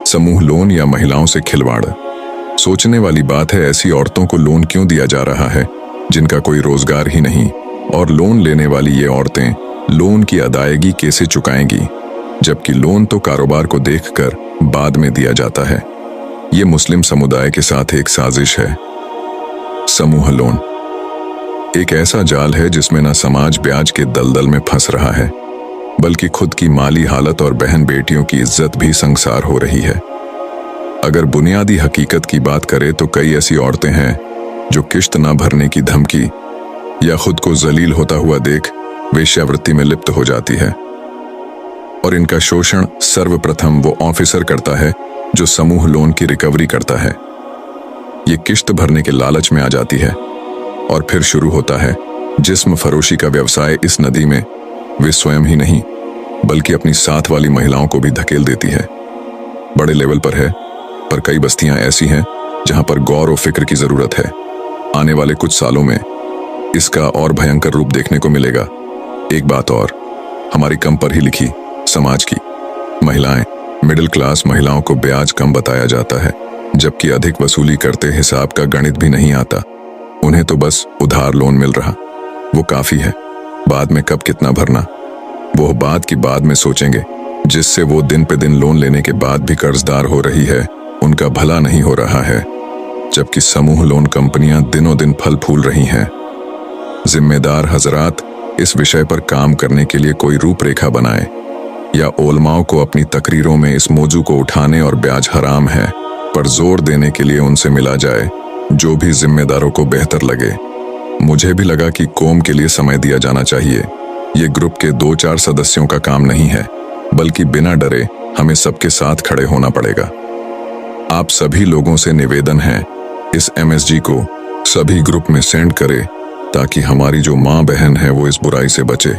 समूह लोन या महिलाओं से खिलवाड़। सोचने वाली बात है, ऐसी औरतों को लोन क्यों दिया जा रहा है जिनका कोई रोजगार ही नहीं, और लोन लेने वाली ये औरतें लोन की अदायगी कैसे चुकाएंगी, जबकि लोन तो कारोबार को देखकर बाद में दिया जाता है। ये मुस्लिम समुदाय के साथ एक साजिश है। समूह लोन एक ऐसा जाल है जिसमें न समाज ब्याज के दलदल में फंस रहा है, बल्कि खुद की माली हालत और बहन बेटियों की इज्जत भी संसार हो रही है। अगर बुनियादी हकीकत की बात करें तो कई ऐसी औरतें हैं जो किश्त न भरने की धमकी या खुद को जलील होता हुआ देख वेश्यावृत्ति में लिप्त हो जाती है, और इनका शोषण सर्वप्रथम वो ऑफिसर करता है जो समूह लोन की रिकवरी करता है। ये किश्त भरने के लालच में आ जाती है और फिर शुरू होता है जिस्म फरोशी का व्यवसाय। इस नदी में वे स्वयं ही नहीं बल्कि अपनी साथ वाली महिलाओं को भी धकेल देती है। बड़े लेवल पर है, पर कई बस्तियां ऐसी हैं जहां पर गौर और फिक्र की जरूरत है। आने वाले कुछ सालों में इसका और भयंकर रूप देखने को मिलेगा। एक बात और, हमारी कम पर ही लिखी समाज की महिलाएं, मिडिल क्लास महिलाओं को ब्याज कम बताया जाता है, जबकि अधिक वसूली करते हिसाब का गणित भी नहीं आता। उन्हें तो बस उधार लोन मिल रहा, वो काफी है। बाद में कब कितना भरना, वो बाद की बाद में सोचेंगे, जिससे वो दिन पे दिन लोन लेने के बाद भी कर्जदार हो रही है। उनका भला नहीं हो रहा है, जबकि समूह लोन कंपनियां दिनों दिन फल फूल रही हैं। जिम्मेदार हजरात इस विषय पर काम करने के लिए कोई रूपरेखा बनाए, या ओलमाओं को अपनी तकरीरों में इस मौजू को उठाने और ब्याज हराम है पर जोर देने के लिए उनसे मिला जाए, जो भी जिम्मेदारों को बेहतर लगे। मुझे भी लगा कि कौम के लिए समय दिया जाना चाहिए। ये ग्रुप के 2-4 सदस्यों का काम नहीं है, बल्कि बिना डरे हमें सबके साथ खड़े होना पड़ेगा। आप सभी लोगों से निवेदन है, इस MSG को सभी ग्रुप में सेंड करें ताकि हमारी जो माँ बहन है वो इस बुराई से बचे।